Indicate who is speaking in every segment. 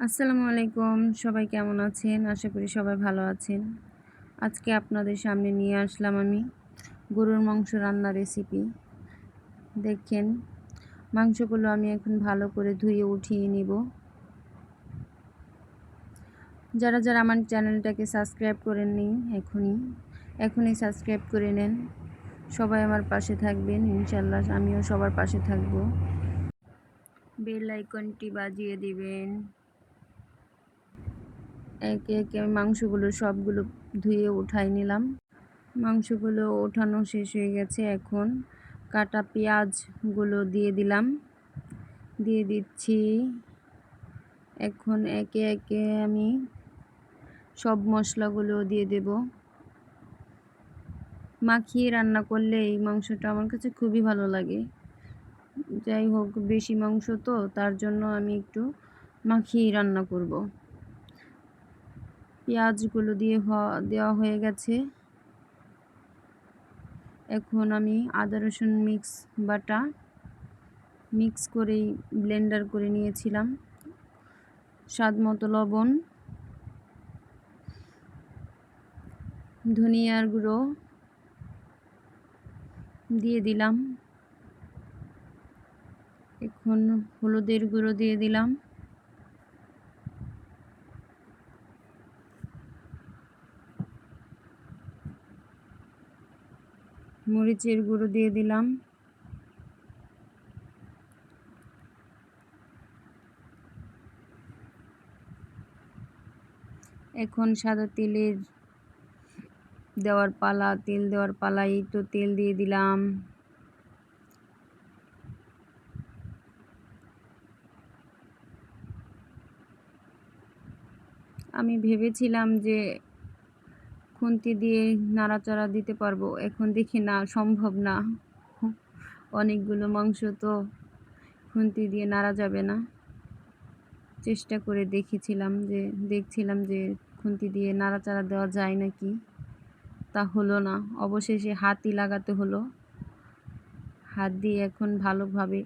Speaker 1: আসসালামু আলাইকুম। সবাই কেমন আছেন? আশা করি সবাই ভালো আছেন। আজকে আপনাদের সামনে নিয়ে আসলাম আমি গরুর মাংস রান্নার রেসিপি। দেখেন, মাংসগুলো আমি এখন ভালো করে ধুয়ে উঠিয়ে নিব। যারা আমার চ্যানেলটাকে সাবস্ক্রাইব করেননি এখনই সাবস্ক্রাইব করে নেন। সবাই আমার পাশে থাকবেন ইনশাআল্লাহ, আমিও সবার পাশে থাকব। বেল আইকনটি বাজিয়ে দিবেন। একে একে আমি মাংসগুলো সবগুলো ধুয়ে উঠাই নিলাম। মাংসগুলো ওঠানো শেষ হয়ে গেছে। এখন কাটা পেঁয়াজগুলো দিয়ে দিচ্ছি। এখন একে একে আমি সব মশলাগুলো দিয়ে দেব। মাখিয়ে রান্না করলে এই মাংসটা আমার কাছে খুবই ভালো লাগে। যাই হোক, বেশি মাংস তো, তার জন্য আমি একটু মাখিয়ে রান্না করব। পেঁয়াজগুলো দেওয়া হয়ে গেছে। এখন আমি আদা রসুন বাটা মিক্স করেই ব্লেন্ডার করে নিয়েছিলাম। স্বাদ মতো লবণ, ধনিয়ার গুঁড়ো দিয়ে দিলাম। এখন হলুদের গুঁড়ো দিয়ে দিলাম। মরিচের গুঁড়ো দিয়ে দিলাম। এখন সাদা তেল দেওয়ার পালা। এই তো তেল দিয়ে দিলাম। আমি ভেবেছিলাম যে খুন্তি দিয়ে নাড়াচাড়া দিতে পারবো, এখন দেখি না, সম্ভব না। অনেকগুলো মাংস তো খুন্তি দিয়ে নাড়া যাবে না। চেষ্টা করে দেখছিলাম যে খুন্তি দিয়ে নাড়াচাড়া দেওয়া যায় নাকি, তা হলো না। অবশেষে হাতই লাগাতে হলো। হাত দিয়ে এখন ভালোভাবে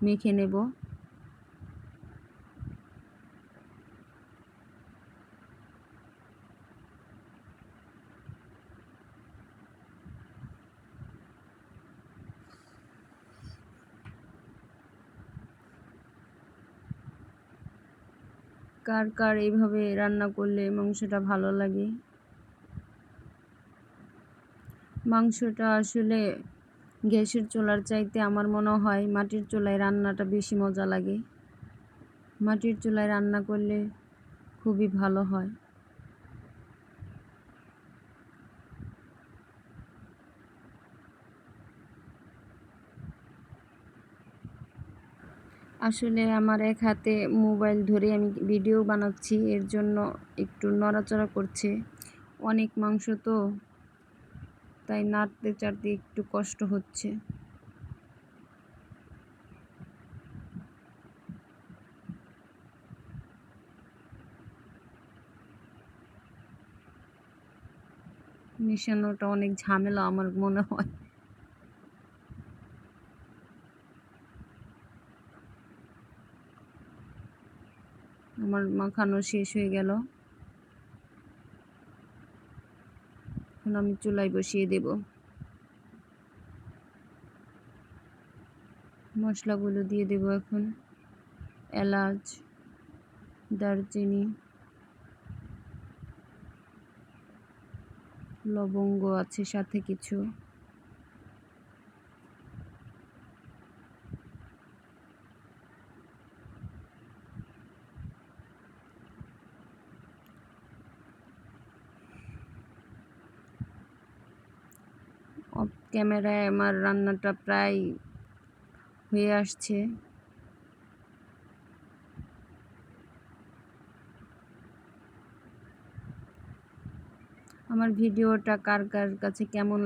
Speaker 1: মেখে নেব। কার কার এইভাবে রান্না করলে মাংসটা ভালো লাগে? মাংসটা আসলে গ্যাসের চুলার চাইতে আমার মনে হয় মাটির চুলায় রান্নাটা বেশি মজা লাগে। মাটির চুলায় রান্না করলে খুবই ভালো হয়। আসলে আমার এক হাতে মোবাইল ধরে আমি ভিডিও বানাচ্ছি, এর জন্য একটু নড়াচড়া করছে। অনেক মাংস তো, তাই নাড়তে চাড়তে একটু কষ্ট হচ্ছে। মেশানোটা অনেক ঝামেলা আমার মনে হয়। আমার মাখানো শেষ হয়ে গেল। এখন আমি চুলায় বসিয়ে দেব। মশলাগুলো দিয়ে দেব এখন। এলাচ, দারচিনি, লবঙ্গ আছে সাথে কিছু। অফ ক্যামেরায় আমার রান্নাটা প্রায় হয়ে আসছে। আমার ভিডিওটা কার কার কাছে কেমন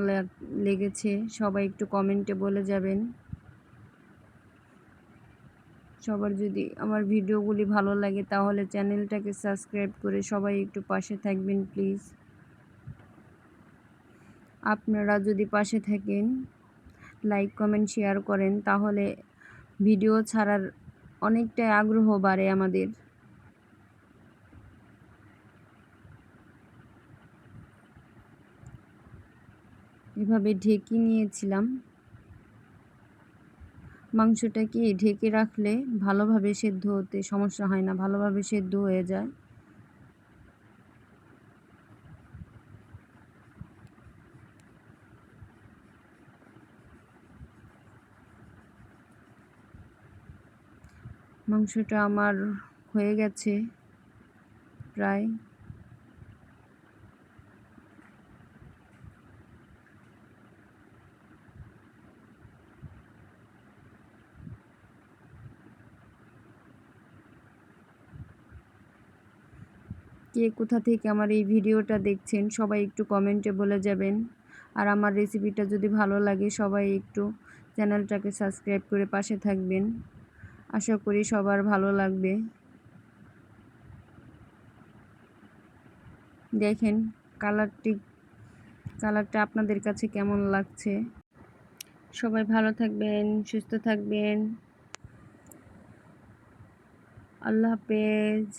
Speaker 1: লেগেছে সবাই একটু কমেন্টে বলে যাবেন। সবার যদি আমার ভিডিওগুলি ভালো লাগে তাহলে চ্যানেলটাকে সাবস্ক্রাইব করে সবাই একটু পাশে থাকবেন প্লিজ। আপনারা যদি পাশে থাকেন, লাইক কমেন্ট শেয়ার করেন, তাহলে ভিডিও ছাড়ার অনেকটাই আগ্রহ বাড়ে আমাদের। এভাবে ঢেকে নিয়েছিলাম। মাংসটা কি ঢেকে রাখলে ভালোভাবে সেদ্ধ হতে সমস্যা হয় না, ভালোভাবে সেদ্ধ হয়ে যায়। মাংসটা আমার হয়ে গেছে প্রায়। কে কোথা থেকে আমার এই ভিডিওটা দেখছেন সবাই একটু কমেন্টে বলে যাবেন। আর আমার রেসিপিটা যদি ভালো লাগে সবাই একটু চ্যানেলটাকে সাবস্ক্রাইব করে পাশে থাকবেন। আশা করি সবার ভালো লাগবে। দেখেন কালারটা আপনাদের কাছে কেমন লাগছে। সবাই ভালো থাকবেন, সুস্থ থাকবেন। আল্লাহ হাফেজ।